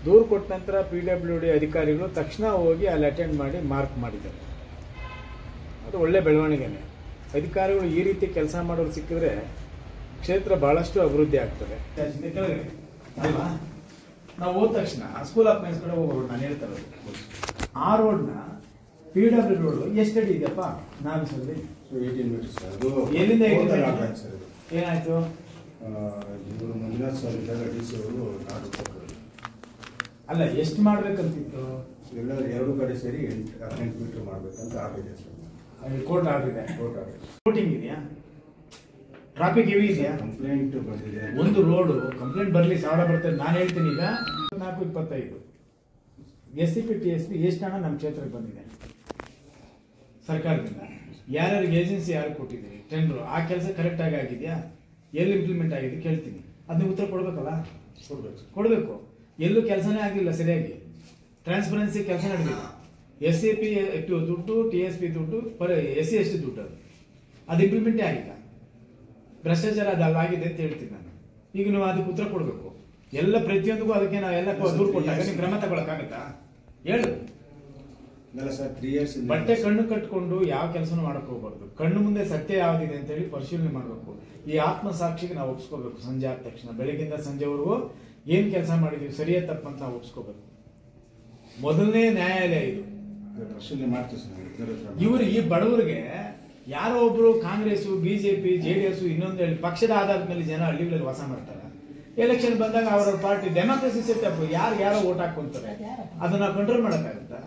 ದೂರು ಕೊಟ್ಟ ನಂತರ PWD ಅಧಿಕಾರಿಗಳು ತಕ್ಷಣ ಹೋಗಿ ಅಲ್ಲಿ ಅಟೆಂಡ್ ಮಾಡಿ ಮಾರ್ಕ್ ಮಾಡಿದ್ದಾರೆ. ಅದು ಒಳ್ಳೆ ಬೆಳವಣಿಗೆನೆ. ಅಧಿಕಾರಿಗಳು ಈ ರೀತಿ ಕೆಲಸ ಮಾಡೋರು ಸಿಕ್ಕಿದ್ರೆ ಕ್ಷೇತ್ರ ಬಹಳಷ್ಟು ಅಭಿವೃದ್ಧಿ ಆಗ್ತದೆ. ಅಲ್ವಾ? ನಾವು ಹೋದ ತಕ್ಷಣ ಸ್ಕೂಲ್ ಆಫ್ ಮೈನ್ಸ್ ಕಡೆ ಹೋಗೋರು ನಾನು ಹೇಳ್ತಾರೆ, ಆ ರೋಡ್ನ PWD ರೋಡ್ ಎಷ್ಟು ಅಡಿ ಇದೆಯಪ್ಪ? ನಾನು ಸರಿ 18 ಮೀಟರ್ಸ್. ಎಲ್ಲಿಂದ ಏನಾಯ್ತು? ಇವರು ಮಂಜುನಾಥ್ ಸರ್ ಇದ್ದಾಗ DC ಅವರು ಅಲ್ಲ, ಎಷ್ಟು ಮಾಡ್ಬೇಕಂತಿತ್ತು? ಎಲ್ಲ ಎರಡು ಕಡೆ ಸೇರಿ 18 ಮೀಟರ್ ಮಾಡ್ಬೇಕಂತ ಆಗಿದೆ ಸರ್. ಕೋರ್ಟ್ ಆಗಿದೆ. ಕೋರ್ಟಿಂಗ್ ಇದೆಯಾ? ಟ್ರಾಫಿಕ್ ಹೆವಿ ಇದೆಯಾ? ಕಂಪ್ಲೇಂಟ್ ಬಂದಿದೆ. ಒಂದು ರೋಡು ಕಂಪ್ಲೇಂಟ್ ಬರಲಿ, ಸಾವಿರ ಬರ್ತದೆ. ನಾನು ಹೇಳ್ತೀನಿ ಈಗ 425 SCP TSP ಎಷ್ಟು ಹಣ ನಮ್ಮ ಕ್ಷೇತ್ರಕ್ಕೆ ಬಂದಿದೆ ಸರ್ಕಾರದಿಂದ? ಯಾರ್ಯಾರಿಗೆ ಏಜೆನ್ಸಿ ಯಾರು ಕೊಟ್ಟಿದ್ದೀರಿ ಟೆಂಡರ್? ಆ ಕೆಲಸ ಕರೆಕ್ಟ್ ಆಗಿ ಆಗಿದೆಯಾ? ಎಲ್ಲಿ ಇಂಪ್ಲಿಮೆಂಟ್ ಆಗಿದೆ ಕೇಳ್ತೀನಿ. ಅದನ್ನ ಉತ್ತರ ಕೊಡ್ಬೇಕಲ್ಲ? ಕೊಡಬೇಕು. ಎಲ್ಲೂ ಕೆಲಸನೇ ಆಗಿಲ್ಲ ಸರಿಯಾಗಿ. ಟ್ರಾನ್ಸ್ಪರೆನ್ಸಿ ಕೆಲಸ ನಡೆದಿಲ್ಲ. SCP ದುಡ್ಡು, TSP ದುಡ್ಡು, SC ST ದುಡ್ಡು, ಅದು ಇಂಪ್ಲಿಮೆಂಟೇ ಆಗಿಲ್ಲ. ಭ್ರಷ್ಟಾಚಾರ ಅದಾಗಿದೆ ಅಂತ ಹೇಳ್ತೀನಿ ನಾನು. ಈಗ ನೀವು ಅದಕ್ಕೆ ಉತ್ತರ ಕೊಡಬೇಕು. ಎಲ್ಲ ಪ್ರತಿಯೊಂದಿಗೂ ಅದಕ್ಕೆ ನಾವೆಲ್ಲ ದೂರು ಕೊಟ್ಟಾಗ ನೀವು ಕ್ರಮ ತಗೊಳಕ್ಕಾಗತ್ತಾ? ಹೇಳು. ಬಟ್ಟೆ ಕಣ್ಣು ಕಟ್ಕೊಂಡು ಯಾವ ಕೆಲಸನೂ ಮಾಡಕ್ ಹೋಗ್ಬಾರ್ದು. ಕಣ್ಣು ಮುಂದೆ ಸತ್ಯ ಯಾವ್ದಿದೆ ಅಂತ ಹೇಳಿ ಪರಿಶೀಲನೆ ಮಾಡಬೇಕು. ಈ ಆತ್ಮಸಾಕ್ಷಿಗೆ ನಾವು ಒಪ್ಸ್ಕೋಬೇಕು. ಸಂಜೆ ಆದ ತಕ್ಷಣ ಬೆಳಗಿಂದ ಸಂಜೆವರೆಗೂ ಏನ್ ಕೆಲಸ ಮಾಡಿದೀವಿ, ಸರಿಯೇ ತಪ್ಪಂತ ನಾವು ಒಪ್ಸ್ಕೋಬೇಕು. ಮೊದಲನೇ ನ್ಯಾಯಾಲಯ ಇದು. ಇವರು ಈ ಬಡವರಿಗೆ ಯಾರೋ ಒಬ್ರು ಕಾಂಗ್ರೆಸ್, BJP, JDS ಇನ್ನೊಂದು ಹೇಳಿ ಪಕ್ಷದ ಆಧಾರದ ಮೇಲೆ ಜನ ಹಳ್ಳಿಗಳಲ್ಲಿ ವಾಸ ಮಾಡ್ತಾರೆ. ಎಲೆಕ್ಷನ್ ಬಂದಾಗ ಅವರ ಪಾರ್ಟಿ ಡೆಮಾಕ್ರಸಿ ಸೆಟಪ್, ಯಾರೋ ಓಟ್ ಹಾಕೊಂತಾರೆ. ಅದನ್ನ ಕಂಟ್ರೋಲ್ ಮಾಡಕ್ಕಾಗತ್ತಾ?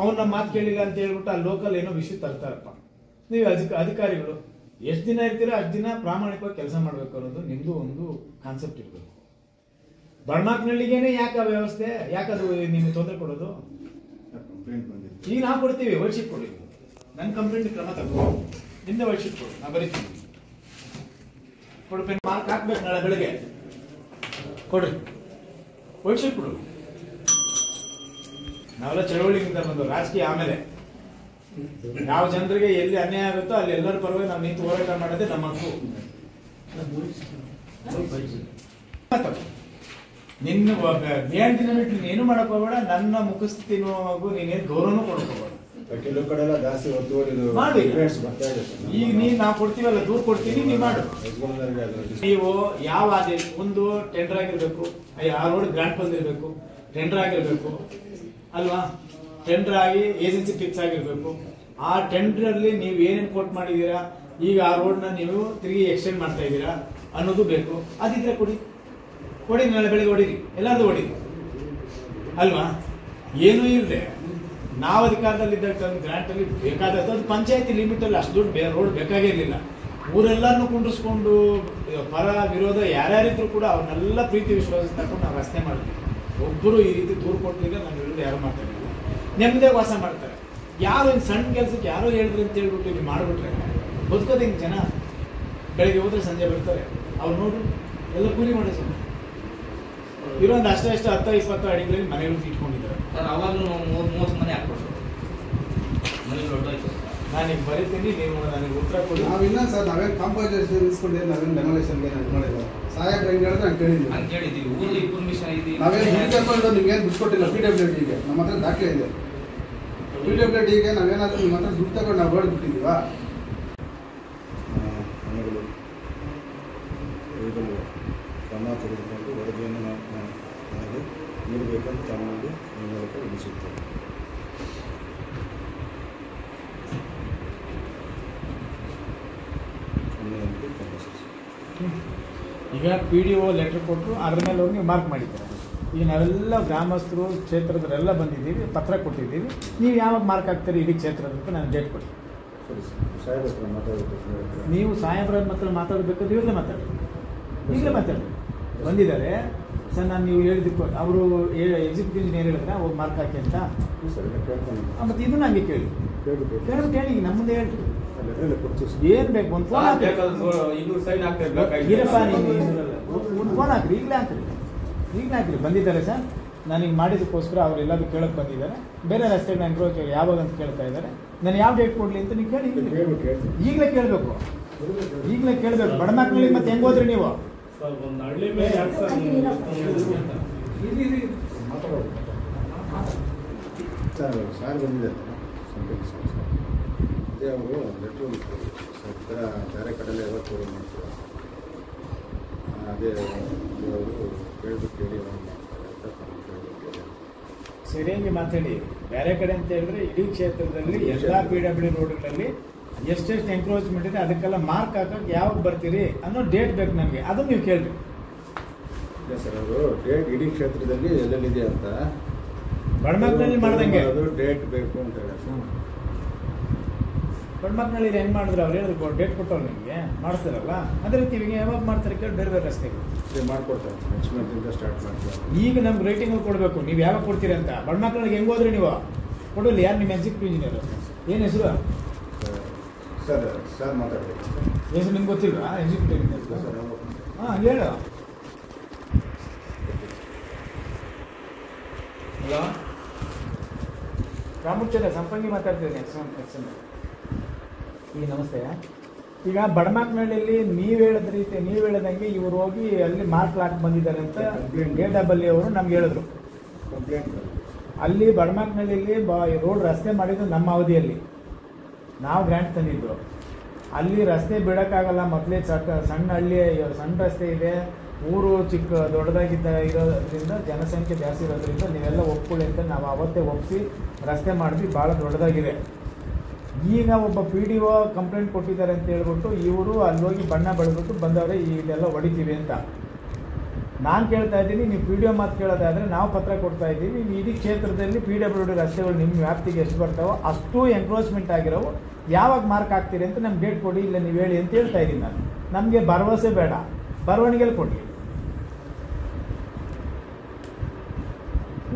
ಅವ್ನ ಮಾತು ಕೇಳಿಲ್ಲ ಅಂತ ಹೇಳ್ಬಿಟ್ಟು ಆ ಲೋಕಲ್ ಏನೋ ವಿಷಯ ತರ್ತಾರಪ್ಪ. ನೀವು ಅಧಿಕಾರಿಗಳು ಎಷ್ಟು ದಿನ ಇರ್ತೀರೋ ಅಷ್ಟು ದಿನ ಪ್ರಾಮಾಣಿಕವಾಗಿ ಕೆಲಸ ಮಾಡ್ಬೇಕು ಅನ್ನೋದು ನಿಮ್ದು ಒಂದು ಕಾನ್ಸೆಪ್ಟ್ ಇರಬೇಕು. ಬಡಮಾಕ್ನಳ್ಳಿಗೇನೆ ಯಾಕೆ ಆ ವ್ಯವಸ್ಥೆ? ಯಾಕದು ನಿಮ್ಗೆ ತೊಂದರೆ ಕೊಡೋದು? ಈಗ ನಾವು ಕೊಡ್ತೀವಿ, ವೈಟ್ ಶೀಟ್ ಕೊಡಿ. ನನ್ನ ಕಂಪ್ಲೇಂಟ್ ಕ್ರಮ ತಗೋ. ನಿಂದ ವೈಟ್ ಶೀಟ್ ಕೊಡು, ನಾ ಬರೀತೀನಿ. ಕೊಡು, ಮಾರ್ಕ್ ಹಾಕ್ಬೇಕು ನಾಳೆ ಬೆಳಗ್ಗೆ. ಕೊಡ್ರಿ, ವೈಟ್ ಶೀಟ್ ಕೊಡು. ನಾವೆಲ್ಲ ಚಳವಳಿಯಿಂದ ಬಂದು ರಾಜಕೀಯ ಆಮೇಲೆ ಯಾವ ಜನರಿಗೆ ಎಲ್ಲಿ ಅನ್ಯಾಯ ಆಗುತ್ತೋ ಅಲ್ಲಿ ಎಲ್ಲರ ಪರವಾಗಿ ನಾವು ನಿಂತು ಹೋರಾಟ ಮಾಡೋದೇ ನಮ್ಮ ಹಕ್ಕು. ನಿನ್ನ ದಿನವಿಟ್ಟು ನೀನು ಮಾಡಕ್ ಹೋಗ್ಬೇಡ. ನನ್ನ ಮುಖಸ್ಥಿತಿ ನೀನೇನು ಗೌರವನೂ ಕೊಡಕ್ ಹೋಗ್ಬೇಡ. ಕೆಲವು ಕಡೆ ಎಲ್ಲ ಜಾಸ್ತಿ ಮಾಡಿ. ಈಗ ನಾವು ಕೊಡ್ತೀವಲ್ಲ, ದೂರ ಕೊಡ್ತೀವಿ, ನೀವು ಮಾಡು. ನೀವು ಯಾವ ಆದೇಶ, ಒಂದು ಟೆಂಡರ್ ಆಗಿರ್ಬೇಕು, ಆ ರೋಡ್ ಗ್ರಾಂಟ್ ಬಂದಿರ್ಬೇಕು, ಟೆಂಡರ್ ಆಗಿರ್ಬೇಕು ಅಲ್ವಾ? ಟೆಂಡರ್ ಆಗಿ ಏಜೆನ್ಸಿ ಫಿಕ್ಸ್ ಆಗಿರ್ಬೇಕು. ಆ ಟೆಂಡರ್ ಅಲ್ಲಿ ನೀವು ಏನೇನು ಕೋಟ್ ಮಾಡಿದೀರಾ, ಈಗ ಆ ರೋಡ್ ನ ನೀವು ತಿರುಗಿ ಎಕ್ಸ್ಟೆಂಡ್ ಮಾಡ್ತಾ ಇದ್ದೀರಾ ಅನ್ನೋದು ಬೇಕು. ಅದಿದ್ರೆ ಕೊಡಿ, ನಾಳೆ ಬೆಳಿಗ್ಗೆ ಹೊಡೀರಿ, ಎಲ್ಲಾರ್ದು ಹೊಡೀರಿ ಅಲ್ವಾ? ಏನೂ ಇಲ್ಲದೆ ನಾವು ಅಧಿಕಾರದಲ್ಲಿದ್ದಾಗ ಗ್ರಾಂಟ್ ಅಲ್ಲಿ ಬೇಕಾದದ್ದು, ಅದು ಪಂಚಾಯತಿ ಲಿಮಿಟ್ ಅಲ್ಲಿ ಅಷ್ಟು ದುಡ್ಡು ರೋಡ್ ಬೇಕಾಗಿರ್ಲಿಲ್ಲ. ಊರೆಲ್ಲಾರನ್ನು ಕುಂಡ್ರಿಸ್ಕೊಂಡು ಪರ ವಿರೋಧ ಯಾರ್ಯಾರಿದ್ರು ಕೂಡ ಅವ್ರನ್ನೆಲ್ಲ ಪ್ರೀತಿ ವಿಶ್ವಾಸ ತಗೊಂಡು ನಾವು ರಸ್ತೆ ಮಾಡ್ತೀವಿ. ಒಬ್ಬರು ಈ ರೀತಿ ದೂರು ಕೊಟ್ಟಿದ್ರೆ ನಮ್ಮ ವಿರುದ್ಧ ಯಾರು ಮಾತಾಡಿಲ್ಲ. ನೆಮ್ಮದಿಯಾಗಿ ವಾಸ ಮಾಡ್ತಾರೆ. ಯಾರು ಸಣ್ಣ ಕೆಲಸಕ್ಕೆ ಯಾರೋ ಹೇಳಿದ್ರು ಅಂತ ಹೇಳ್ಬಿಟ್ಟು ಇಲ್ಲಿ ಮಾಡಿಬಿಟ್ರೆ ಬದುಕೋದು ಹಿಂಗೆ ಜನ. ಬೆಳಗ್ಗೆ ಹೋದ್ರೆ ಸಂಜೆ ಬರ್ತಾರೆ. ಅವ್ರು ನೋಡ್ರಿ ಎಲ್ಲ ಕೂಲಿ ಮಾಡೋ ಜನ ಇರೋ ಒಂದು ಅಷ್ಟೇ 10-20 ಅಡಿಗಳಲ್ಲಿ ಮನೆಗಳು ಇಟ್ಕೊಂಡಿದ್ದಾರೆ. ಅವಾಗ 30 ಮನೆ ಹಾಕ್ಬಿಟ್ರು. ನಾನು ಈಗ ಬರೀತೀನಿ, ನೀವು ನನಗೆ ಉತ್ತರ ಕೊಡಿ. ನಾವಿಲ್ಲ ಸರ್, ನಾವೇನು ಕಾಂಪೋಸೇಷನ್ ಇಸ್ಕೊಂಡಿದ್ದೀವಿ, ನಾವೇನು ಡೆಮೊಲೇಷನ್ಗೆ ಮಾಡಿಲ್ಲ. ಸಾಹೇಬ್ರು ಹೆಂಗೆ ಹೇಳಿದ್ರೆ ನಾನು ಕೇಳಿದ್ದೀವಿ. ಊರಲ್ಲಿ ಪರ್ಮಿಷನ್ ಇದೆ. ನಾವೇನು ಬಿಡ್ಕೊಂಡು ನಿಮ್ಗೇನು ಬಿಟ್ಕೊಟ್ಟಿಲ್ಲ. PWDಗೆ ನಮ್ಮ ಹತ್ರ ದಾಖಲೆ ಇದೆ. PWDಗೆ ನಾವೇನಾದ್ರೂ ನಿಮ್ಮ ಹತ್ರ ದುಡ್ಡು ತಗೊಂಡು ನಾವು ರೋಡ್ ಬಿಟ್ಟಿದ್ದೀವಾ? ಕ್ರಮ ತೆಗೆದುಕೊಂಡು ವರದಿಯನ್ನು ನನಗೆ ನೀಡಬೇಕಂತ ತಮ್ಮಲ್ಲಿ ಮೂಲಕ ವಿಧಿಸುತ್ತೇವೆ. ಈಗ PDO ಲೆಟರ್ ಕೊಟ್ಟರು, ಅದ್ರ ಮೇಲೆ ಹೋಗಿ ನೀವು ಮಾರ್ಕ್ ಮಾಡಿದ್ದೀರ. ಈಗ ನಾವೆಲ್ಲ ಗ್ರಾಮಸ್ಥರು ಕ್ಷೇತ್ರದವರೆಲ್ಲ ಬಂದಿದ್ದೀವಿ, ಪತ್ರ ಕೊಟ್ಟಿದ್ದೀವಿ. ನೀವು ಯಾವಾಗ ಮಾರ್ಕ್ ಹಾಕ್ತೀರಿ ಇಡೀ ಕ್ಷೇತ್ರದ ಅಂತ ನಾನು ಡೇಟ್ ಕೊಡಿ. ನೀವು ಸಾಹೇಬ್ರ ಹತ್ರ ಮಾತಾಡಬೇಕಾದ್ರೆ ಈಗಲೇ ಮಾತಾಡಿ. ಬಂದಿದ್ದಾರೆ ಸರ್, ನಾನು ನೀವು ಹೇಳಿದ್ದಕ್ಕೆ ಅವರು ಎಕ್ಸಿಕ್ಯೂಟಿವ್ ಇಂಜಿನಿಯರ್ ಹೇಳಿದ್ರೆ ಹೋಗಿ ಮಾರ್ಕ್ ಹಾಕಿ ಅಂತ. ಮತ್ತೆ ಇದನ್ನ ಹಂಗೆ ಕೇಳಿ ನಮ್ಮ ಮುಂದೆ ಹೇಳ್ರಿ. ಏನ್ ಬೇಕು ಒಂದು ಫೋನ್ ಹಾಕ್ರಿ, ಒಂದು ಫೋನ್ ಹಾಕ್ರಿ, ಈಗಲೇ ಹಾಕ್ರಿ. ಬಂದಿದ್ದಾರೆ ಸರ್, ನಾನು ಹಿಂಗೆ ಮಾಡಿದಕ್ಕೋಸ್ಕರ ಅವ್ರು ಎಲ್ಲಾದ್ರೂ ಕೇಳಕ್ಕೆ ಬಂದಿದ್ದಾರೆ. ಬೇರೆ ರಸ್ತೆ ನಾನು ಯಾವಾಗ ಅಂತ ಕೇಳ್ತಾ ಇದ್ದಾರೆ. ನಾನು ಯಾವ ಡೇಟ್ ಕೊಡ್ಲಿ ಅಂತ ನೀವು ಕೇಳಿ. ಈಗಲೇ ಕೇಳಬೇಕು. ಬಡ ಮಕ್ಕಳಿಗೆ ಮತ್ತೆ ಹೆಂಗ್ ಹೋದ್ರಿ ನೀವು? ಸಾರ್ ಬಂದಿದೆ ಅದೇ ಅವರು ಲೆಟ್ರ್ ಸರ್ ಥರ ಬೇರೆ ಕಡೆಯಲ್ಲ ಯಾವತ್ತು ಮಾಡ್ತಾರೆ ಅದೇ ಅವರು ಕೇಳ್ಬಿಟ್ಟು ಕೇಳಿ ಸರಿಯಾಗಿ ಮಾತಾಡಿ. ಬೇರೆ ಕಡೆ ಅಂತ ಹೇಳಿದ್ರೆ ಇಡೀ ಕ್ಷೇತ್ರದಲ್ಲಿ ಎಲ್ಲ PW ರೋಡ್ಗಳಲ್ಲಿ ಎಷ್ಟೆಷ್ಟು ಎಂಕ್ರೋಚ್ಮೆಂಟ್ ಇದೆ ಅದಕ್ಕೆಲ್ಲ ಮಾರ್ಕ್ ಹಾಕಕ್ಕೆ ಯಾವಾಗ ಬರ್ತೀರಿ ಅನ್ನೋ ಡೇಟ್ ಬೇಕು ನಮಗೆ, ಅದನ್ನು ನೀವು ಕೇಳ್ರಿ. ಇಲ್ಲ ಸರ್ ಅವರು ಡೇಟ್ ಇಡೀ ಕ್ಷೇತ್ರದಲ್ಲಿ ಎಲ್ಲೆಲ್ಲಿದೆ ಅಂತ ಬಡಮಕ್ನಲ್ಲಿ ಮಾಡ್ದಂಗೆ ಅದು ಡೇಟ್ ಬೇಕು ಅಂತ ಹೇಳಿ ಬಡಮಕ್ನಲ್ಲಿ ಹೆಂಗ್ ಮಾಡಿದ್ರು ಅವ್ರು ಹೇಳಿದ್ರು ಡೇಟ್ ಕೊಟ್ಟವ್ರು ನಿಮಗೆ ಮಾಡಿಸ್ತಾರಲ್ಲ ಅದೇ ರೀತಿ ಈಗ ಯಾವಾಗ ಮಾಡ್ತಾರೆ ಕೇಳಿ ಬೇರೆ ಬೇರೆ ರಸ್ತೆಗಳು ಮಾಡ್ಕೊಡ್ತಾರೆ. ನೆಕ್ಸ್ಟ್ ಮಂತಿಂದ ಸ್ಟಾರ್ಟ್ ಮಾಡ್ತಾರೆ. ಈಗ ನಮ್ಗೆ ರೇಟಿಂಗ್ ಕೊಡಬೇಕು, ನೀವು ಯಾವಾಗ ಕೊಡ್ತೀರಿ ಅಂತ. ಬಡಮಕ್ಳಿಗೆ ಹೆಂಗ್ ಹೋದ್ರಿ ನೀವು ಕೊಡಲಿ? ಯಾರು ನಿಮ್ಮ ಎಕ್ಸಿಕ್ಯೂಟಿವ್ ಇಂಜಿನಿಯರ್ ಏನು ಹೆಸರು? ಸರ್ ಸರ್ ಮಾತಾಡ್ಬೇಕು ಹೆಸರು ನಿಮ್ಗೆ ಗೊತ್ತಿಲ್ವಾ ಎಕ್ಸಿಕ್ಯೂಟಿವ್ ಇಂಜಿನಿಯರ್? ಸರ್ ಹಾಂ ಹೇಳು. ಹಲೋ ರಾಮುಚಂದ್ರ ಸಂಪಂಗಿ ಮಾತಾಡ್ತಿದ್ದೀನಿ ಎಕ್ಸನ್. ಈಗ ನಮಸ್ತೆ. ಈಗ ಬಡಮಾಕ್ನಹಳ್ಳಿಯಲ್ಲಿ ನೀವು ಹೇಳದಂಗೆ ಇವ್ರು ಹೋಗಿ ಅಲ್ಲಿ ಮಾರ್ಕ್ ಲಾಕ್ ಬಂದಿದ್ದಾರೆ ಅಂತ AW ಅವರು ನಮ್ಗೆ ಹೇಳಿದ್ರು. ಕಂಪ್ಲೇಂಟ್ ಅಲ್ಲಿ ಬಡಮಾಕ್ನಹಳ್ಳಿಯಲ್ಲಿ ರೋಡ್ ರಸ್ತೆ ಮಾಡಿದ್ದು ನಮ್ಮ ಅವಧಿಯಲ್ಲಿ ನಾವು ಗ್ರ್ಯಾಂಟ್ ತಂದಿದ್ದು. ಅಲ್ಲಿ ರಸ್ತೆ ಬಿಡೋಕ್ಕಾಗಲ್ಲ, ಮೊದಲೇ ಸಣ್ಣ ಹಳ್ಳಿ ಸಣ್ಣ ರಸ್ತೆ ಇದೆ, ಊರು ದೊಡ್ಡದಾಗಿದ್ದ ಇರೋದ್ರಿಂದ ಜನಸಂಖ್ಯೆ ಜಾಸ್ತಿ ಇರೋದ್ರಿಂದ ನೀವೆಲ್ಲ ಒಪ್ಕೊಳ್ಳಿ ಅಂತ ನಾವು ಅವತ್ತೇ ಒಪ್ಪಿಸಿ ರಸ್ತೆ ಮಾಡಿದ್ವಿ. ಭಾಳ ದೊಡ್ಡದಾಗಿದೆ. ಈಗ ಒಬ್ಬ PDO ಕಂಪ್ಲೇಂಟ್ ಕೊಟ್ಟಿದ್ದಾರೆ ಅಂತ ಹೇಳ್ಬಿಟ್ಟು ಇವರು ಅಲ್ಲಿ ಹೋಗಿ ಬಣ್ಣ ಬೆಳೆದ್ಬಿಟ್ಟು ಬಂದವರೇ ಇದೆಲ್ಲ ಹೊಡಿತೀವಿ ಅಂತ. ನಾನು ಕೇಳ್ತಾ ಇದ್ದೀನಿ, ನೀವು PDO ಮಾತು ಕೇಳೋದಾದರೆ ನಾವು ಪತ್ರ ಕೊಡ್ತಾ ಇದ್ದೀವಿ. ಇಡೀ ಕ್ಷೇತ್ರದಲ್ಲಿ PWD ರಸ್ತೆಗಳು ನಿಮ್ಮ ವ್ಯಾಪ್ತಿಗೆ ಎಷ್ಟು ಬರ್ತಾವೋ ಅಷ್ಟು ಎನ್ಕ್ರೋಚ್ಮೆಂಟ್ ಆಗಿರೋವು ಯಾವಾಗ ಮಾರ್ಕ್ ಆಗ್ತೀರಿ ಅಂತ ನಮ್ಗೆ ಡೇಟ್ ಕೊಡಿ, ಇಲ್ಲ ನೀವು ಹೇಳಿ ಅಂತ ಹೇಳ್ತಾ ಇದ್ದೀನಿ ನಾನು. ನಮಗೆ ಭರವಸೆ ಬೇಡ, ಬರವಣಿಗೆಯಲ್ಲಿ ಕೊಡಲಿ.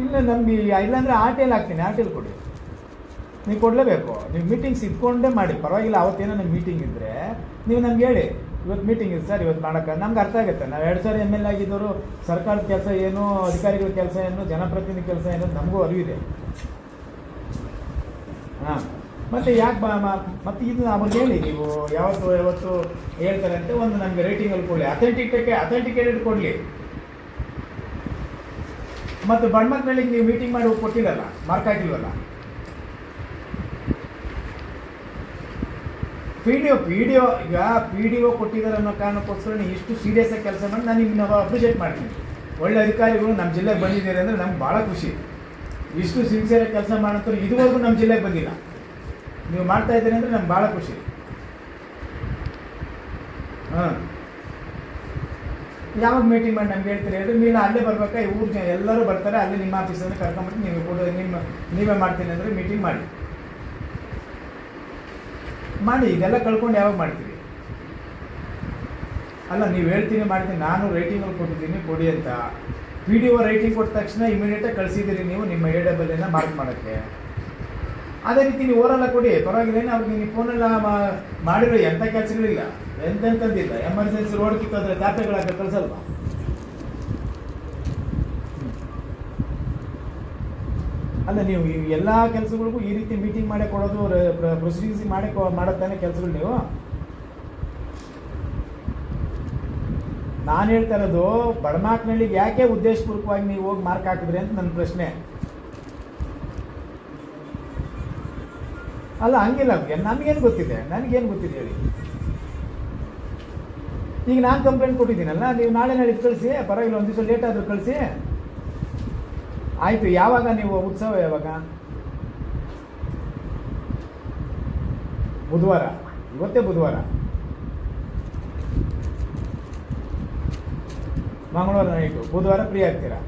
ಇಲ್ಲ ನಮ್ಗೆ ಇಲ್ಲಾಂದರೆ RTL ಹಾಕ್ತೀನಿ, RTL ಕೊಡಿ. ನೀವು ಕೊಡಲೇಬೇಕು. ನೀವು ಮೀಟಿಂಗ್ಸ್ ಇಟ್ಕೊಂಡೇ ಮಾಡಿ, ಪರವಾಗಿಲ್ಲ. ಅವತ್ತೇನೋ ನಮ್ಮ ಮೀಟಿಂಗ್ ಇದ್ದರೆ ನೀವು ನಮ್ಗೆ ಹೇಳಿ, ಇವತ್ತು ಮೀಟಿಂಗ್ ಇದೆ ಸರ್, ಇವತ್ತು ಮಾಡೋಕ್ಕೆ ನಮ್ಗೆ ಅರ್ಥ ಆಗುತ್ತೆ. ನಾವು 2 ಸಾರಿ ML ಆಗಿದ್ದವರು ಸರ್ಕಾರದ ಕೆಲಸ ಏನು, ಅಧಿಕಾರಿಗಳ ಕೆಲಸ ಏನು, ಜನಪ್ರತಿನಿಧಿ ಕೆಲಸ ಏನು ನಮಗೂ ಅರಿವಿದೆ. ಹಾಂ, ಮತ್ತು ಯಾಕೆ ಮತ್ತು ಇದು ಅವ್ರಿಗೆ ಹೇಳಿ, ನೀವು ಯಾವತ್ತು ಹೇಳ್ತಾರೆ ಅಂತ ಒಂದು ನಮಗೆ ರೇಟಿಂಗಲ್ಲಿ ಕೊಡಲಿ, ಅಥೆಂಟಿಕೇಟೆಡ್ ಕೊಡಲಿ. ಮತ್ತು ಬಣ್ಮಕ್ನಳ್ಳಿಗೆ ನೀವು ಮೀಟಿಂಗ್ ಮಾಡಿ ಕೊಟ್ಟಿಲ್ಲಲ್ಲ, ಮಾರ್ಕ್ ಹಾಕಿಲ್ವಲ್ಲ. PDO ಈಗ PDO ಕೊಟ್ಟಿದ್ದಾರೆ ಅನ್ನೋ ಕಾರಣಕ್ಕೋಸ್ಕರ ನೀವು ಇಷ್ಟು ಸೀರಿಯಸ್ ಆಗಿ ಕೆಲಸ ಮಾಡಿ ನಾನು ನಿಮ್ಮನ್ನ ಅಪ್ರಿಷಿಯೇಟ್ ಮಾಡ್ತೀನಿ. ಒಳ್ಳೆ ಅಧಿಕಾರಿಗಳು ನಮ್ಮ ಜಿಲ್ಲೆಗೆ ಬಂದಿದ್ದಾರೆ ಅಂದರೆ ನಮ್ಗೆ ಭಾಳ ಖುಷಿ. ಇಷ್ಟು ಸಿನ್ಸಿಯರಾಗಿ ಕೆಲಸ ಮಾಡೋಂಥವ್ರು ಇದುವರೆಗೂ ನಮ್ಮ ಜಿಲ್ಲೆಗೆ ಬಂದಿಲ್ಲ. ನೀವು ಮಾಡ್ತಾ ಇದ್ದೀರಿ ಅಂದರೆ ನಮ್ಗೆ ಭಾಳ ಖುಷಿ. ಹಾಂ, ಯಾವಾಗ ಮೀಟಿಂಗ್ ಮಾಡಿ ನಮ್ಗೆ ಹೇಳ್ತೀರಿ ಹೇಳಿದ್ರೆ ನೀವು ಅಲ್ಲೇ ಬರ್ಬೇಕಾ? ಊರು ಜನ ಎಲ್ಲರೂ ಬರ್ತಾರೆ, ಅಲ್ಲೇ ನಿಮ್ಮ ಆಫೀಸನ್ನು ಕರ್ಕೊಂಬಿಟ್ಟು ನೀವು ಕೂಡ ನೀವೇ ಮಾಡ್ತೀನಿ ಅಂದರೆ ಮೀಟಿಂಗ್ ಮಾಡಿ. ಇದೆಲ್ಲ ಕಳ್ಕೊಂಡು ಯಾವಾಗ ಮಾಡ್ತೀವಿ? ಅಲ್ಲ, ನೀವು ಹೇಳ್ತೀನಿ ಮಾಡ್ತೀನಿ, ನಾನು ರೇಟಿಂಗಲ್ಲಿ ಕೊಟ್ಟಿದ್ದೀನಿ ಕೊಡಿ ಅಂತ. PDO ರೇಟಿಂಗ್ ಕೊಟ್ಟ ತಕ್ಷಣ ಇಮಿಡಿಯೇಟಾಗಿ ಕಳಿಸಿದ್ದೀರಿ ನೀವು ನಿಮ್ಮ AWನ ಮಾರ್ಕ್ ಮಾಡೋಕ್ಕೆ. ಅದೇ ರೀತಿ ನೀವು ಓರಲ್ಲ ಕೊಡಿ, ಪರವಾಗಿಲ್ಲ. ಅವ್ರಿಗೆ ನೀವು ಫೋನೆಲ್ಲ ಮಾಡಿರೋ ಎಂಥ ಕೆಲಸಗಳಿಲ್ಲ, ಎಂತೆಂಥದ್ದಿಲ್ಲ. Emergency road ಕಿತ್ತೋದ್ರೆ ದಾಖಲೆಗಳಾಗ ಕಳಿಸಲ್ವಾ? ಅಲ್ಲ, ನೀವು ಎಲ್ಲ ಕೆಲಸಗಳಿಗೂ ಈ ರೀತಿ ಮೀಟಿಂಗ್ ಮಾಡೇ ಕೊಡೋದು, ಪ್ರೊಸೀಡಿಂಗ್ಸ್ ಮಾಡೋದಾನೆ ಕೆಲಸಗಳು ನೀವು. ನಾನು ಹೇಳ್ತಾ ಇರೋದು ಬಡಮಾಕ್ನಳ್ಳಿಗೆ ಯಾಕೆ ಉದ್ದೇಶಪೂರ್ವಕವಾಗಿ ನೀವು ಹೋಗಿ ಮಾರ್ಕ್ ಹಾಕಿದ್ರಿ ಅಂತ ನನ್ನ ಪ್ರಶ್ನೆ. ಅಲ್ಲ, ಹಂಗಿಲ್ಲ. ನನಗೇನು ಗೊತ್ತಿದೆ ಹೇಳಿ. ಈಗ ನಾನು ಕಂಪ್ಲೇಂಟ್ ಕೊಟ್ಟಿದ್ದೀನಲ್ಲ, ನೀವು ನಾಳೆ ಕಳಿಸಿ, ಪರವಾಗಿಲ್ಲ, ಒಂದು ದಿವಸ ಲೇಟ್ ಆದರೂ ಕಳಿಸಿ. ಆಯಿತು. ಯಾವಾಗ ನೀವು ಉತ್ಸವ? ಯಾವಾಗ? ಬುಧವಾರ. ಇವತ್ತೇ ಬುಧವಾರ, ಮಂಗಳವಾರ ನೈಟು, ಬುಧವಾರ ಫ್ರೀ ಆಗ್ತೀರಾ?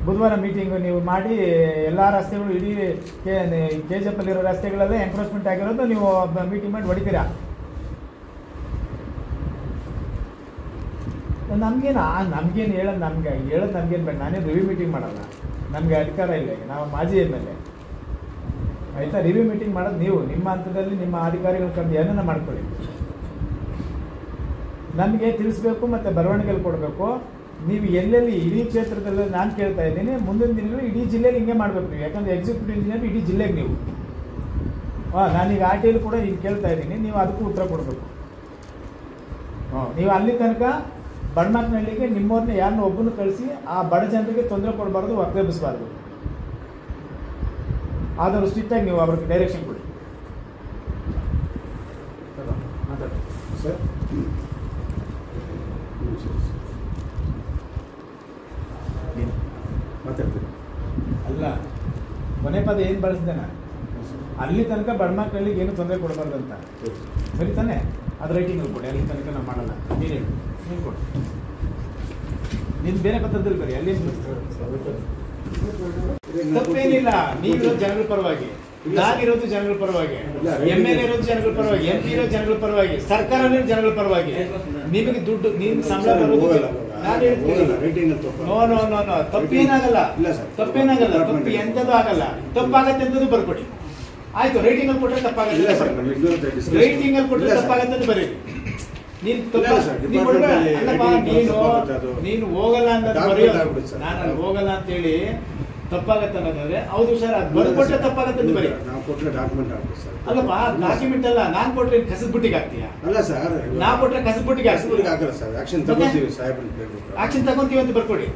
ಬುಧವಾರ ಮೀಟಿಂಗು ನೀವು ಮಾಡಿ ಎಲ್ಲ ರಸ್ತೆಗಳು ಇಡೀ KGF ಅಲ್ಲಿರೋ ರಸ್ತೆಗಳೆಲ್ಲ ಎನ್ಕ್ರೋಚ್ಮೆಂಟ್ ಆಗಿರೋದು ನೀವು ಮೀಟಿಂಗ್ ಮಾಡಿ ಹೊಡಿತೀರಾ? ನಮ್ಗೇನು ಹೇಳೋದು ನಮ್ಗೇನು ಬೇಡ. ನಾನೇನು ರಿವ್ಯೂ ಮೀಟಿಂಗ್ ಮಾಡಲ್ಲ, ನಮಗೆ ಅಧಿಕಾರ ಇಲ್ಲ. ನಾವು ಮಾಜಿ MLA, ಆಯಿತಾ? ರಿವ್ಯೂ ಮೀಟಿಂಗ್ ಮಾಡೋದು ನೀವು ನಿಮ್ಮ ಹಂತದಲ್ಲಿ ನಿಮ್ಮ ಅಧಿಕಾರಿಗಳು ಕರೆದು ಏನನ್ನ ಮಾಡ್ಕೊಳ್ಳಿ. ನಮಗೆ ತಿಳಿಸ್ಬೇಕು ಮತ್ತು ಬರವಣಿಗೆಯಲ್ಲಿ ಕೊಡಬೇಕು. ನೀವು ಎಲ್ಲೆಲ್ಲಿ ಇಡೀ ಕ್ಷೇತ್ರದಲ್ಲಿ ನಾನು ಕೇಳ್ತಾ ಇದ್ದೀನಿ, ಮುಂದಿನ ದಿನಗಳು ಇಡೀ ಜಿಲ್ಲೆಯಲ್ಲಿ ಹಿಂಗೆ ಮಾಡಬೇಕು ನೀವು. ಯಾಕಂದರೆ ಎಕ್ಸಿಕ್ಯೂಟಿವ್ ಇಂಜಿನಿಯರ್ ಇಡೀ ಜಿಲ್ಲೆಗೆ ನೀವು. ನಾನೀಗ RTL ಕೂಡ ಈಗ ಕೇಳ್ತಾ ಇದ್ದೀನಿ, ನೀವು ಅದಕ್ಕೂ ಉತ್ತರ ಕೊಡಬೇಕು. ನೀವು ಅಲ್ಲಿ ತನಕ ಬಡಮಾಕ್ನಹಳ್ಳಿಗೆ ನಿಮ್ಮವ್ರನ್ನ ಯಾರನ್ನ ಒಬ್ಬನು ಕಳಿಸಿ ಆ ಬಡ ಜನರಿಗೆ ತೊಂದರೆ ಕೊಡಬಾರ್ದು, ಒಕ್ಕಲೆಬ್ಬಿಸಬಾರ್ದು. ಆದರೂ ಸ್ಟ್ರಿಕ್ಟಾಗಿ ನೀವು ಅವ್ರಿಗೆ ಡೈರೆಕ್ಷನ್ ಕೊಡಿ. ಮಾತಾಡಿ ಸರ್ ಮಾತಾಡ್ತೀನಿ. ಅಲ್ಲ, ಕೊನೆ ಪದ ಏನು ಬಳಸಿದೆ ನಾನು, ಅಲ್ಲಿ ತನಕ ಬಡಮಾಕ್ನಹಳ್ಳಿಗೆ ಏನು ತೊಂದರೆ ಕೊಡಬಾರ್ದು ಅಂತ. ಸರಿ ತಾನೆ? ಅದು ರೈಟಿಂಗಲ್ಲಿ ಕೊಡಿ. ಅಲ್ಲಿ ತನಕ ನಾವು ಮಾಡಲ್ಲ. ನೀನು ಹೇಳಿ, ನೀನು ಕೊಡಿ. ನೀನು ಬೇರೆ ಪತ್ರದಲ್ಲಿ ಬರಿ. ಅಲ್ಲಿ ತಪ್ಪೇನಿಲ್ಲ. ನೀವಿರೋದು ಜನಗಳ ಪರವಾಗಿ, ನಾನಿರೋದು ಜನಗಳ ಪರವಾಗಿ, MLA ಇರೋದು ಜನಗಳ ಪರವಾಗಿ, MP ಇರೋದು ಜನಗಳ ಪರವಾಗಿ, ಸರ್ಕಾರ ಜನಗಳ ಪರವಾಗಿ. ನಿಮಗೆ ದುಡ್ಡು, ನೀನು ಸಂಬಳ ಬರೋದು ನಾನು ಹೇಳ್ತೀನಿ. ನೋ ನೋ ನೋ ನೋ, ತಪ್ಪೇನಾಗಲ್ಲ, ತಪ್ಪೇನಾಗಲ್ಲ, ತಪ್ಪು ಎಂಥದ್ದು ಆಗಲ್ಲ. ತಪ್ಪಾಗತ್ತೆ ಅಂತದ್ದು ಬರ್ಕೊಡಿ. ಆಯ್ತು, ರೈಟಿಂಗ್ ಅಲ್ಲಿ ಕೊಟ್ಟರೆ ತಪ್ಪಾಗತ್ತೆ, ರೈಟಿಂಗ್ ಅಲ್ಲಿ ಕೊಟ್ಟರೆ ತಪ್ಪಾಗತ್ತೆ ಅಂತ ಬರೀರಿ. ನೀನು ನೀನು ಹೋಗಲ್ಲ ಅಂತ ಬರೆಯೋದು, ನಾನು ಅಲ್ಲಿ ಹೋಗಲ್ಲ ಅಂತೇಳಿ ತಪ್ಪಾಗತ್ತೆ ಅನ್ನೋದಾದ್ರೆ ಹೌದು ಸರ್, ಅದು ಬರ್ಕೊಟ್ರೆ ತಪ್ಪಾಗತ್ತೆ ಅಂತ ಬರೀ. ನಾವು ಕೊಟ್ಟರೆ ಡಾಕ್ಯುಮೆಂಟ್ ಆಗುತ್ತೆ ಸರ್. ಅಲ್ಲಪ್ಪ, ಡಾಕ್ಯುಮೆಂಟ್ ಅಲ್ಲ, ನಾನು ಕೊಟ್ರೆ ಕಸದ ಬುಟ್ಟಿಗೆ ಹಾಕ್ತೀಯ? ಅಲ್ಲ ಸರ್, ನಾವು ಕೊಟ್ರೆ ಕಸದ ಬುಟ್ಟಿಗೆ ಹಾಕಲ್ಲ ಸರ್. ಆಕ್ಷನ್ ತಗೋತೀವಿ, ಸಾಹೇಬ್ರಿಗೆ ಕೇಳ್ಬೇಕು. ಆಕ್ಷನ್ ತಗೊಂತೀವಿ ಅಂತ ಬರ್ಕೊಡಿ.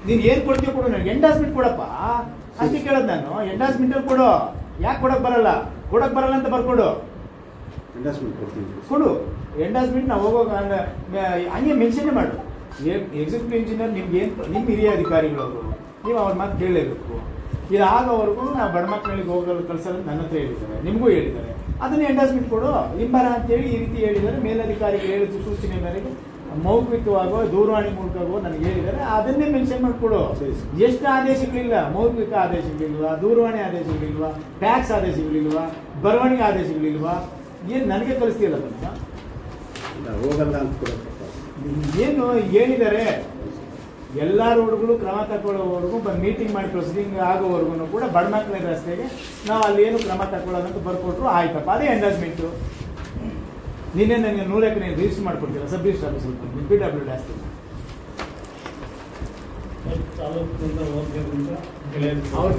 ನೀನು ಏನು ಕೊಡ್ತೀವಿ ಕೊಡು, ನನಗೆ ಎಂಡಾಸ್ಮೆಂಟ್ ಕೊಡಪ್ಪ ಅಷ್ಟೇ ಕೇಳೋದು ನಾನು. ಎಂಡಾಸ್ಮೆಂಟ್ ಅಲ್ಲಿ ಕೊಡು. ಯಾಕೆ ಕೊಡಕ್ ಬರಲ್ಲ ಅಂತ ಬರ್ಕೊಡು. ಎಂಡಾಸ್ಮೆಂಟ್ ಕೊಡ್ತೀವಿ, ಕೊಡು ಎಂಡಾಸ್ಮೆಂಟ್. ನಾವು ಹೋಗೋಗ ಹಂಗೆ ಮೆನ್ಷನ್ನೇ ಮಾಡು. ಎಕ್ಸಿಕ್ಯೂಟಿವ್ ಇಂಜಿನಿಯರ್ ನಿಮ್ಗೆ ಏನು, ನಿಮ್ಮ ಹಿರಿಯ ಅಧಿಕಾರಿಗಳು ಅವರು, ನೀವು ಅವ್ರ ಮಾತು ಕೇಳಲೇಬೇಕು. ಇದಾಗೋವರೆಗೂ ನಾವು ಬಡಮಕ್ಕಳಿಗೆ ಹೋಗಲು ಕಳ್ಸಲ್ಲ ನನ್ನ ಹತ್ರ ಹೇಳಿದ್ದಾರೆ, ನಿಮಗೂ ಹೇಳಿದ್ದಾರೆ. ಅದನ್ನ ಎಂಡಾಸ್ಮೆಂಟ್ ಕೊಡು ಇಂಬರ ಅಂತೇಳಿ ಈ ರೀತಿ ಹೇಳಿದ್ದಾರೆ. ಮೇಲಧಿಕಾರಿಗಳು ಹೇಳಿದ ಸೂಚನೆ ಮೇರೆಗೆ ಮೌಖಿಕವಾಗೋ ದೂರವಾಣಿ ಮೂಲಕವೋ ನನಗೆ ಹೇಳಿದ್ದಾರೆ. ಅದನ್ನೇ ಮೆನ್ಷನ್ ಮಾಡಿಕೊಡು. ಎಷ್ಟು ಆದೇಶಗಳಿಲ್ಲ, ಮೌಖಿಕ ಆದೇಶಗಳಿಲ್ವಾ, ದೂರವಾಣಿ ಆದೇಶಗಳಿಲ್ವಾ, ಫ್ಯಾಕ್ಸ್ ಆದೇಶಗಳಿಲ್ವಾ, ಬರವಣಿಗೆ ಆದೇಶಗಳಿಲ್ವಾ? ಏನು ನನಗೆ ಕಳಿಸ್ತೀಯಲ್ಲ ಬಂತ? ಹೋಗಲ್ಲ ಅಂತ ಏನು ಹೇಳಿದ್ದಾರೆ? ಎಲ್ಲ ರೋಡ್ಗಳು ಕ್ರಮ ತಗೊಳ್ಳೋವರೆಗೂ ಮೀಟಿಂಗ್ ಮಾಡಿ ಪ್ರೊಸೀಡಿಂಗ್ ಆಗೋವರೆಗೂ ಕೂಡ ಬಡಮಕ್ಕಳ ರಸ್ತೆಗೆ ನಾವು ಅಲ್ಲಿ ಏನು ಕ್ರಮ ತಗೊಳ್ಳೋದಂತ ಬರ್ಕೊಟ್ರು. ಆಯ್ತಪ್ಪ, ಅದೇ ಎಂಡಾಸ್ಮೆಂಟು. ನೀನೇ ನನಗೆ 100 ಎಕರೆ ರಿಜಿಸ್ಟರ್ ಮಾಡ್ಕೊಡ್ತೀರ ಸಬ್ ರಿಜಿಸ್ಟರ್ ಆಫೀಸಲ್ಲಿ PWD ಆಸ್ತಿ. ಅವ್ರ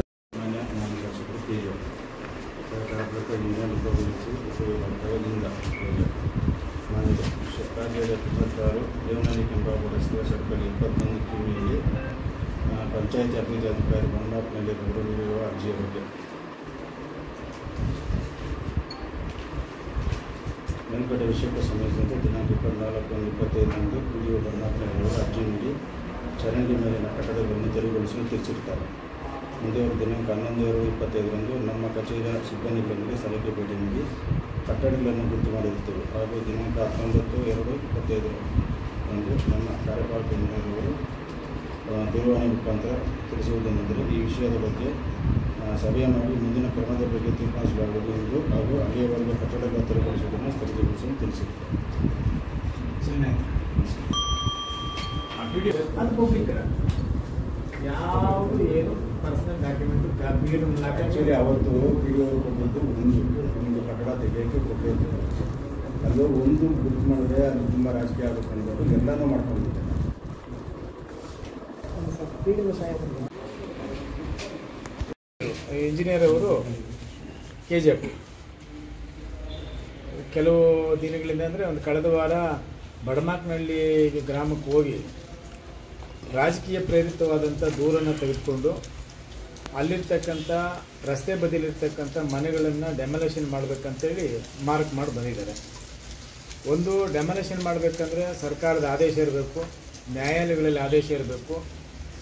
ರಾಜ್ಯದ 26 ದೇವನಹಳ್ಳಿ ಕೆಂಪಾಪುರ ರಸ್ತೆ ಸರ್ಕಲ್ 21 ಕಿಮಿಯಲ್ಲಿ ಪಂಚಾಯತಿ ಅಭಿವೃದ್ಧಿ ಅಧಿಕಾರಿ ಬಡಮಾಕ್ನಹಳ್ಳಿ ಅವರು ನೀಡಿರುವ ಅರ್ಜಿಯ ಬಗ್ಗೆ ಮೇಲ್ಕಡೆ ವಿಷಯಕ್ಕೆ ಸಂಬಂಧಿಸಿದಂತೆ ದಿನಾಂಕ 24/1/25 PDO ಬಡಮಾಕ್ನಹಳ್ಳಿ ಅವರು ಅರ್ಜಿ ನೀಡಿ ಚರಂಡಿ ಮೇಲಿನ ಕಟ್ಟಡಗಳನ್ನು ತೆರವುಗೊಳಿಸಲು ತಿಳಿಸಿರ್ತಾರೆ. ಮುಂದೆ ದಿನಾಂಕ 11/2/25 ನಮ್ಮ ಕಚೇರಿಯ ಸಿಬ್ಬಂದಿಗಳೊಂದಿಗೆ ಸ್ಥಳಕ್ಕೆ ಭೇಟಿ ನೀಡಿ ಕಟ್ಟಡಗಳನ್ನು ಗುರುತು ಮಾಡಿರುತ್ತೇವೆ. ಹಾಗೂ ದಿನಾಂಕ 19/2/25 ನಮ್ಮ ಕಾರ್ಯಪಾಲಕ ಇಂಜಿನಿಯರ್ಗಳು ದೂರವಾಣಿ ಮುಖಾಂತರ ತಿಳಿಸುವುದೇನೆಂದರೆ ಈ ವಿಷಯದ ಬಗ್ಗೆ ಸಭೆ ಮಾಡಿ ಮುಂದಿನ ಕ್ರಮದ ಬಗ್ಗೆ ತೀರ್ಮಾನಿಸಲಾಗುವುದು ಎಂದು ಹಾಗೂ ಅಲ್ಲಿಯವರೆಗೆ ಕಟ್ಟಡಗಳ ತೆರವುಗೊಳಿಸುವುದನ್ನು ಸ್ಥಗಿತಗೊಳಿಸಲು ತಿಳಿಸಿದ್ದಾರೆ. ಅದು ಪಬ್ಲಿಕ್ ಯಾವುದು ಏನು ಪರ್ಸನಲ್ ಡಾಕ್ಯುಮೆಂಟು ಆ್ಯಕ್ಚುಲಿ ಅವತ್ತು PDO ಕೊಟ್ಟಿದ್ದು ಒಂದು ಕಟ್ಟಡ ತೆಗೆಯೋಕ್ಕೆ ಕೊಟ್ಟಿದ್ದು, ಅದು ಒಂದು ಗುರುತು ಮಾಡಿದ್ರೆ ಅದು ತುಂಬ ರಾಜಕೀಯ ಆಗುತ್ತೆ ಅಂದ್ಬಿಟ್ಟು ಎಲ್ಲನೂ ಮಾಡ್ಕೊಂಡಿದ್ದೆ. ಇಂಜಿನಿಯರ್ ಅವರು KGF ಕೆಲವು ದಿನಗಳಿಂದ ಅಂದರೆ ಒಂದು ಕಳೆದ ವಾರ ಬಡಮಾಕ್ನಹಳ್ಳಿ ಗ್ರಾಮಕ್ಕೆ ಹೋಗಿ ರಾಜಕೀಯ ಪ್ರೇರಿತವಾದಂಥ ದೂರನ್ನು ತೆಗೆದುಕೊಂಡು ಅಲ್ಲಿರ್ತಕ್ಕಂಥ ರಸ್ತೆ ಬದಿಲಿರ್ತಕ್ಕಂಥ ಮನೆಗಳನ್ನು ಡೆಮೊಲೇಷನ್ ಮಾಡಬೇಕಂತೇಳಿ ಮಾರ್ಕ್ ಮಾಡಿ ಬಂದಿದ್ದಾರೆ. ಒಂದು ಡೆಮೊಲೇಷನ್ ಮಾಡಬೇಕಂದ್ರೆ ಸರ್ಕಾರದ ಆದೇಶ ಇರಬೇಕು, ನ್ಯಾಯಾಲಯಗಳಲ್ಲಿ ಆದೇಶ ಇರಬೇಕು,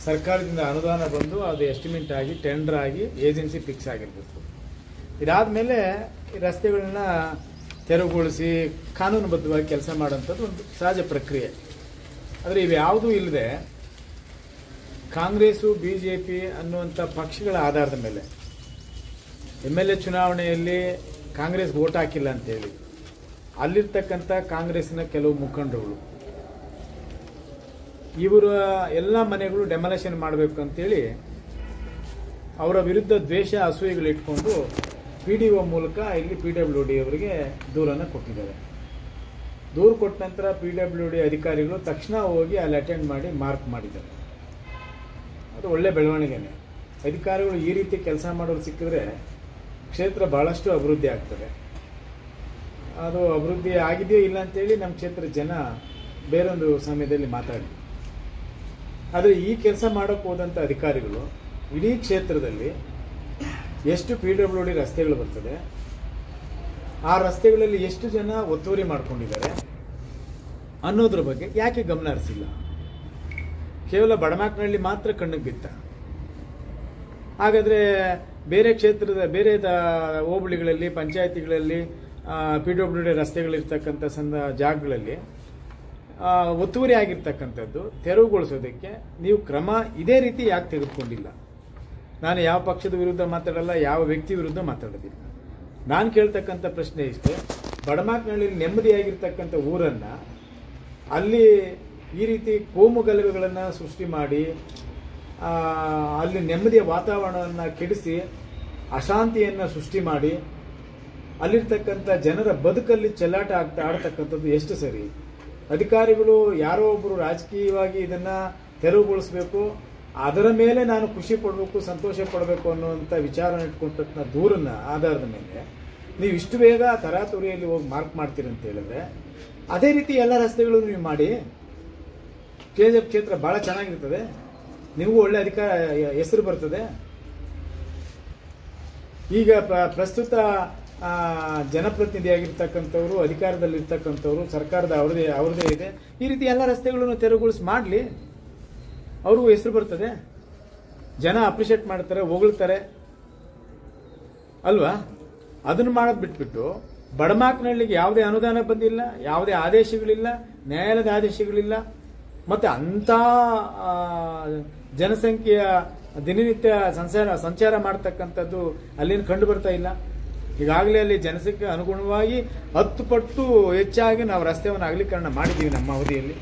ಸರ್ಕಾರದಿಂದ ಅನುದಾನ ಬಂದು ಅದು ಎಸ್ಟಿಮೇಟ್ ಆಗಿ ಟೆಂಡರ್ ಆಗಿ ಏಜೆನ್ಸಿ ಫಿಕ್ಸ್ ಆಗಿರಬೇಕು. ಇದಾದ ಮೇಲೆ ಈ ರಸ್ತೆಗಳನ್ನ ತೆರವುಗೊಳಿಸಿ ಕಾನೂನುಬದ್ಧವಾಗಿ ಕೆಲಸ ಮಾಡೋಂಥದ್ದು ಒಂದು ಸಹಜ ಪ್ರಕ್ರಿಯೆ. ಆದರೆ ಇವ್ಯಾವುದೂ ಇಲ್ಲದೆ ಕಾಂಗ್ರೆಸ್ಸು BJP ಅನ್ನುವಂಥ ಪಕ್ಷಗಳ ಆಧಾರದ ಮೇಲೆ MLA ಚುನಾವಣೆಯಲ್ಲಿ ಕಾಂಗ್ರೆಸ್ ವೋಟ್ ಹಾಕಿಲ್ಲ ಅಂತೇಳಿ ಅಲ್ಲಿರ್ತಕ್ಕಂಥ ಕಾಂಗ್ರೆಸ್ಸಿನ ಕೆಲವು ಮುಖಂಡರುಗಳು ಇವರ ಎಲ್ಲ ಮನೆಗಳು ಡೆಮೊಲೇಷನ್ ಮಾಡಬೇಕು ಅಂತೇಳಿ ಅವರ ವಿರುದ್ಧ ದ್ವೇಷ ಅಸೂಯೆಗಳಿಟ್ಕೊಂಡು PDO ಮೂಲಕ ಇಲ್ಲಿ PWD ಅವರಿಗೆ ದೂರನ್ನು ಕೊಟ್ಟಿದ್ದಾರೆ. ದೂರು ಕೊಟ್ಟ ನಂತರ PWD ಅಧಿಕಾರಿಗಳು ತಕ್ಷಣ ಹೋಗಿ ಅಲ್ಲಿ ಅಟೆಂಡ್ ಮಾಡಿ ಮಾರ್ಕ್ ಮಾಡಿದ್ದಾರೆ. ಅದು ಒಳ್ಳೆ ಬೆಳವಣಿಗೆನೆ. ಅಧಿಕಾರಿಗಳು ಈ ರೀತಿ ಕೆಲಸ ಮಾಡೋರು ಸಿಕ್ಕಿದ್ರೆ ಕ್ಷೇತ್ರ ಭಾಳಷ್ಟು ಅಭಿವೃದ್ಧಿ ಆಗ್ತದೆ. ಅದು ಅಭಿವೃದ್ಧಿ ಆಗಿದೆಯೋ ಇಲ್ಲ ಅಂತೇಳಿ ನಮ್ಮ ಕ್ಷೇತ್ರದ ಜನ ಬೇರೊಂದು ಸಮಯದಲ್ಲಿ ಮಾತಾಡಿ. ಆದರೆ ಈ ಕೆಲಸ ಮಾಡೋಕ್ಕೆ ಹೋದಂಥ ಅಧಿಕಾರಿಗಳು ಇಡೀ ಕ್ಷೇತ್ರದಲ್ಲಿ ಎಷ್ಟು PWD ರಸ್ತೆಗಳು ಬರ್ತದೆ, ಆ ರಸ್ತೆಗಳಲ್ಲಿ ಎಷ್ಟು ಜನ ಒತ್ತುವರಿ ಮಾಡ್ಕೊಂಡಿದ್ದಾರೆ ಅನ್ನೋದ್ರ ಬಗ್ಗೆ ಯಾಕೆ ಗಮನ ಹರಿಸಿಲ್ಲ? ಕೇವಲ ಬಡಮಾಕ್ನಹಳ್ಳಿ ಮಾತ್ರ ಕಣ್ಣಿಗೆ ಬಿತ್ತ. ಹಾಗಾದರೆ ಬೇರೆ ಕ್ಷೇತ್ರದ ಬೇರೆ ಹೋಬಳಿಗಳಲ್ಲಿ ಪಂಚಾಯತಿಗಳಲ್ಲಿ PWD ರಸ್ತೆಗಳಿರ್ತಕ್ಕಂಥ ಜಾಗಗಳಲ್ಲಿ ಒತ್ತುವರಿ ಆಗಿರ್ತಕ್ಕಂಥದ್ದು ತೆರವುಗೊಳಿಸೋದಕ್ಕೆ ನೀವು ಕ್ರಮ ಇದೇ ರೀತಿ ಯಾಕೆ ತೆಗೆದುಕೊಂಡಿಲ್ಲ? ನಾನು ಯಾವ ಪಕ್ಷದ ವಿರುದ್ಧ ಮಾತಾಡಲ್ಲ, ಯಾವ ವ್ಯಕ್ತಿ ವಿರುದ್ಧ ಮಾತಾಡೋದಿಲ್ಲ. ನಾನು ಕೇಳ್ತಕ್ಕಂಥ ಪ್ರಶ್ನೆ ಇಷ್ಟೇ, ಬಡಮಾಕ್ನಹಳ್ಳಿಯಲ್ಲಿ ನೆಮ್ಮದಿಯಾಗಿರ್ತಕ್ಕಂಥ ಊರನ್ನು ಅಲ್ಲಿ ಈ ರೀತಿ ಕೋಮು ಗಲಭೆಗಳನ್ನು ಸೃಷ್ಟಿ ಮಾಡಿ ಅಲ್ಲಿ ನೆಮ್ಮದಿಯ ವಾತಾವರಣವನ್ನು ಕೆಡಿಸಿ ಅಶಾಂತಿಯನ್ನು ಸೃಷ್ಟಿ ಮಾಡಿ ಅಲ್ಲಿರ್ತಕ್ಕಂಥ ಜನರ ಬದುಕಲ್ಲಿ ಚೆಲ್ಲಾಟ ಆಡ್ತಕ್ಕಂಥದ್ದು ಎಷ್ಟು ಸರಿ? ಅಧಿಕಾರಿಗಳು ಯಾರೋ ಒಬ್ಬರು ರಾಜಕೀಯವಾಗಿ ಇದನ್ನು ತೆರವುಗೊಳಿಸಬೇಕು, ಅದರ ಮೇಲೆ ನಾನು ಖುಷಿ ಪಡಬೇಕು, ಸಂತೋಷ ಪಡಬೇಕು ಅನ್ನುವಂಥ ವಿಚಾರ ಇಟ್ಕೊಂಡ ದೂರನ್ನ ಆಧಾರದ ಮೇಲೆ ನೀವು ಇಷ್ಟು ಬೇಗ ತರಾತುರಿಯಲ್ಲಿ ಹೋಗಿ ಮಾರ್ಕ್ ಮಾಡ್ತೀರಂತ ಹೇಳಿದ್ರೆ ಅದೇ ರೀತಿ ಎಲ್ಲ ರಸ್ತೆಗಳು ನೀವು ಮಾಡಿ. KGF ಕ್ಷೇತ್ರ ಭಾಳ ಚೆನ್ನಾಗಿರ್ತದೆ, ನಿಮಗೂ ಒಳ್ಳೆ ಹೆಸರು ಬರ್ತದೆ. ಈಗ ಪ್ರಸ್ತುತ ಜನಪ್ರತಿನಿಧಿಯಾಗಿರ್ತಕ್ಕಂಥವ್ರು, ಅಧಿಕಾರದಲ್ಲಿರ್ತಕ್ಕಂಥವ್ರು, ಸರ್ಕಾರದ ಅವ್ರದೇ ಇದೆ. ಈ ರೀತಿ ಎಲ್ಲ ರಸ್ತೆಗಳನ್ನು ತೆರವುಗೊಳಿಸಿ ಮಾಡಲಿ, ಅವ್ರಿಗೂ ಹೆಸರು ಬರ್ತದೆ, ಜನ ಅಪ್ರಿಷಿಯೇಟ್ ಮಾಡ್ತಾರೆ, ಹೊಗಳ್ತಾರೆ ಅಲ್ವಾ? ಅದನ್ನು ಮಾಡೋದು ಬಿಟ್ಬಿಟ್ಟು ಬಡಮಾಕ್ನಹಳ್ಳಿಗೆ ಯಾವುದೇ ಅನುದಾನ ಬಂದಿಲ್ಲ, ಯಾವುದೇ ಆದೇಶಗಳಿಲ್ಲ, ನ್ಯಾಯಾಲಯದ ಆದೇಶಗಳಿಲ್ಲ, ಮತ್ತು ಅಂಥ ಜನಸಂಖ್ಯೆಯ ದಿನನಿತ್ಯ ಸಂಚಾರ ಮಾಡ್ತಕ್ಕಂಥದ್ದು ಅಲ್ಲೇನು ಕಂಡು ಬರ್ತಾ ಇಲ್ಲ. ಈಗಾಗಲೇ ಅಲ್ಲಿ ಜನಸಂಖ್ಯೆ ಅನುಗುಣವಾಗಿ 10 ಪಟ್ಟು ಹೆಚ್ಚಾಗಿ ನಾವು ರಸ್ತೆಯನ್ನು ಅಗಲೀಕರಣ ಮಾಡಿದ್ದೀವಿ ನಮ್ಮ ಅವಧಿಯಲ್ಲಿ.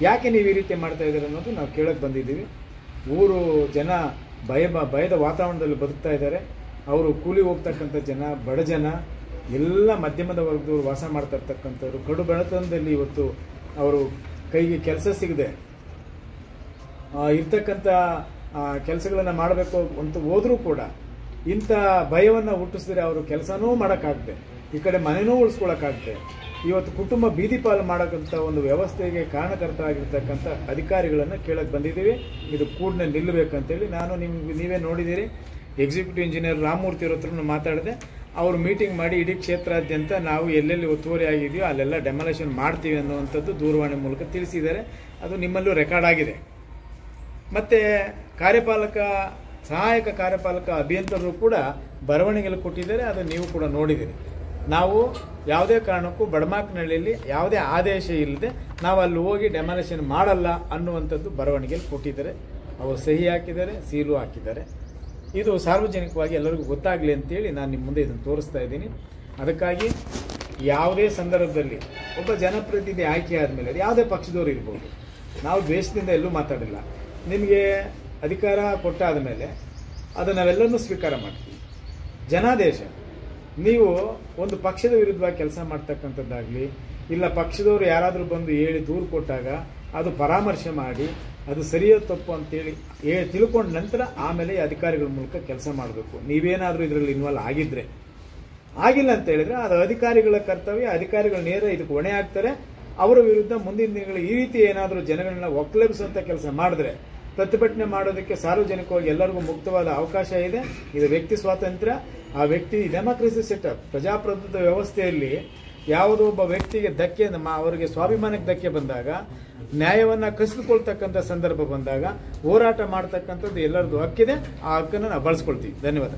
ಯಾಕೆ ನೀವು ಈ ರೀತಿ ಮಾಡ್ತಾ ಇದ್ದೀರಿ ಅನ್ನೋದು ನಾವು ಕೇಳಕ್ಕೆ ಬಂದಿದ್ದೀವಿ. ಊರು ಜನ ಭಯದ ವಾತಾವರಣದಲ್ಲಿ ಬದುಕ್ತಾ ಇದ್ದಾರೆ. ಅವರು ಕೂಲಿ ಹೋಗ್ತಕ್ಕಂಥ ಜನ, ಬಡ ಜನ, ಎಲ್ಲ ಮಧ್ಯಮದ ವರ್ಗದವರು ವಾಸ ಮಾಡ್ತಾ ಇರ್ತಕ್ಕಂಥವ್ರು, ಕಡು ಬಡತನದಲ್ಲಿ ಇವತ್ತು ಅವರು ಕೈಗೆ ಕೆಲಸ ಸಿಗದೆ ಇರ್ತಕ್ಕಂಥ ಕೆಲಸಗಳನ್ನು ಮಾಡಬೇಕು ಅಂತ ಹೋದರೂ ಕೂಡ ಇಂಥ ಭಯವನ್ನು ಹುಟ್ಟಿಸಿದ್ರೆ ಅವರು ಕೆಲಸನೂ ಮಾಡೋಕ್ಕಾಗದೆ, ಈ ಕಡೆ ಮನೆನೂ ಉಳಿಸ್ಕೊಳ್ಳೋಕ್ಕಾಗದೆ ಇವತ್ತು ಕುಟುಂಬ ಬೀದಿ ಪಾಲು ಮಾಡೋಕ್ಕಂಥ ಒಂದು ವ್ಯವಸ್ಥೆಗೆ ಕಾರಣಕರ್ತರಾಗಿರ್ತಕ್ಕಂಥ ಅಧಿಕಾರಿಗಳನ್ನು ಕೇಳಕ್ಕೆ ಬಂದಿದ್ದೀವಿ. ಇದು ಕೂಡಲೇ ನಿಲ್ಲಬೇಕಂತೇಳಿ ನೀವೇ ನೋಡಿದ್ದೀರಿ. ಎಕ್ಸಿಕ್ಯೂಟಿವ್ ಇಂಜಿನಿಯರ್ ರಾಮಮೂರ್ತಿ ಅವ್ರ ಹತ್ರ ಮಾತಾಡಿದೆ. ಅವರು ಮೀಟಿಂಗ್ ಮಾಡಿ ಇಡೀ ಕ್ಷೇತ್ರಾದ್ಯಂತ ನಾವು ಎಲ್ಲೆಲ್ಲಿ ಒತ್ತುವರಿ ಆಗಿದೆಯೋ ಅಲ್ಲೆಲ್ಲ ಡೆಮಾಲೇಷನ್ ಮಾಡ್ತೀವಿ ಅನ್ನುವಂಥದ್ದು ದೂರವಾಣಿ ಮೂಲಕ ತಿಳಿಸಿದ್ದಾರೆ. ಅದು ನಿಮ್ಮಲ್ಲೂ ರೆಕಾರ್ಡ್ ಆಗಿದೆ. ಮತ್ತು ಸಹಾಯಕ ಕಾರ್ಯಪಾಲಕ ಅಭಿಯಂತರರು ಕೂಡ ಬರವಣಿಗೆಯಲ್ಲಿ ಕೊಟ್ಟಿದ್ದಾರೆ, ಅದು ನೀವು ಕೂಡ ನೋಡಿದ್ದೀರಿ. ನಾವು ಯಾವುದೇ ಕಾರಣಕ್ಕೂ ಬಡಮಾಕ್ನಹಳ್ಳಿಯಲ್ಲಿ ಯಾವುದೇ ಆದೇಶ ಇಲ್ಲದೆ ನಾವು ಅಲ್ಲಿ ಹೋಗಿ ಡೆಮಾಲೇಷನ್ ಮಾಡಲ್ಲ ಅನ್ನುವಂಥದ್ದು ಬರವಣಿಗೆಯಲ್ಲಿ ಕೊಟ್ಟಿದ್ದಾರೆ. ಅವರು ಸಹಿ ಹಾಕಿದ್ದಾರೆ, ಸೀಲು ಹಾಕಿದ್ದಾರೆ. ಇದು ಸಾರ್ವಜನಿಕವಾಗಿ ಎಲ್ಲರಿಗೂ ಗೊತ್ತಾಗಲಿ ಅಂತೇಳಿ ನಾನು ನಿಮ್ಮ ಮುಂದೆ ಇದನ್ನು ತೋರಿಸ್ತಾ ಇದ್ದೀನಿ. ಅದಕ್ಕಾಗಿ ಯಾವುದೇ ಸಂದರ್ಭದಲ್ಲಿ ಒಬ್ಬ ಜನಪ್ರತಿನಿಧಿ ಆಯ್ಕೆ ಆದಮೇಲೆ ಯಾವುದೇ ಪಕ್ಷದವರು ಇರ್ಬೋದು, ನಾವು ದ್ವೇಷದಿಂದ ಎಲ್ಲೂ ಮಾತಾಡಿಲ್ಲ. ನಿಮಗೆ ಅಧಿಕಾರ ಕೊಟ್ಟಾದ ಮೇಲೆ ಅದು ನಾವೆಲ್ಲರೂ ಸ್ವೀಕಾರ ಮಾಡ್ತೀವಿ. ಜನಾದೇಶ, ನೀವು ಒಂದು ಪಕ್ಷದ ವಿರುದ್ಧವಾಗಿ ಕೆಲಸ ಮಾಡ್ತಕ್ಕಂಥದ್ದಾಗಲಿ, ಇಲ್ಲ ಪಕ್ಷದವರು ಯಾರಾದರೂ ಬಂದು ಹೇಳಿ ದೂರು ಕೊಟ್ಟಾಗ ಅದು ಪರಾಮರ್ಶೆ ಮಾಡಿ ಅದು ಸರಿಯೋ ತಪ್ಪು ಅಂತೇಳಿ ತಿಳ್ಕೊಂಡ ನಂತರ ಆಮೇಲೆ ಅಧಿಕಾರಿಗಳ ಮೂಲಕ ಕೆಲಸ ಮಾಡಬೇಕು. ನೀವೇನಾದರೂ ಇದರಲ್ಲಿ ಇನ್ವಾಲ್ವ್ ಆಗಿಲ್ಲ ಅಂತ ಹೇಳಿದ್ರೆ ಅದು ಅಧಿಕಾರಿಗಳ ಕರ್ತವ್ಯ. ಅಧಿಕಾರಿಗಳು ನೇರ ಇದಕ್ಕೆ ಹೊಣೆ ಆಗ್ತಾರೆ. ಅವರ ವಿರುದ್ಧ ಮುಂದಿನ ದಿನಗಳು ಈ ರೀತಿ ಏನಾದರೂ ಜನಗಳನ್ನ ಒಕ್ಕಲೆಬ್ಬಿಸುವಂಥ ಕೆಲಸ ಮಾಡಿದ್ರೆ ಪ್ರತಿಭಟನೆ ಮಾಡೋದಕ್ಕೆ ಸಾರ್ವಜನಿಕವಾಗಿ ಎಲ್ಲರಿಗೂ ಮುಕ್ತವಾದ ಅವಕಾಶ ಇದೆ. ಇದು ವ್ಯಕ್ತಿ ಸ್ವಾತಂತ್ರ್ಯ. ಆ ವ್ಯಕ್ತಿ ಡೆಮಾಕ್ರಸಿ ಸೆಟಪ್, ಪ್ರಜಾಪ್ರಭುತ್ವ ವ್ಯವಸ್ಥೆಯಲ್ಲಿ ಯಾವುದೋ ಒಬ್ಬ ವ್ಯಕ್ತಿಗೆ ಧಕ್ಕೆ, ಅವರಿಗೆ ಸ್ವಾಭಿಮಾನಕ್ಕೆ ಧಕ್ಕೆ ಬಂದಾಗ, ನ್ಯಾಯವನ್ನು ಕಸಿದುಕೊಳ್ತಕ್ಕಂಥ ಸಂದರ್ಭ ಬಂದಾಗ ಹೋರಾಟ ಮಾಡ್ತಕ್ಕಂಥದ್ದು ಎಲ್ಲರದ್ದು ಹಕ್ಕಿದೆ. ಆ ಹಕ್ಕನ್ನು ನಾವು ಬಳಸ್ಕೊಳ್ತೀವಿ. ಧನ್ಯವಾದ.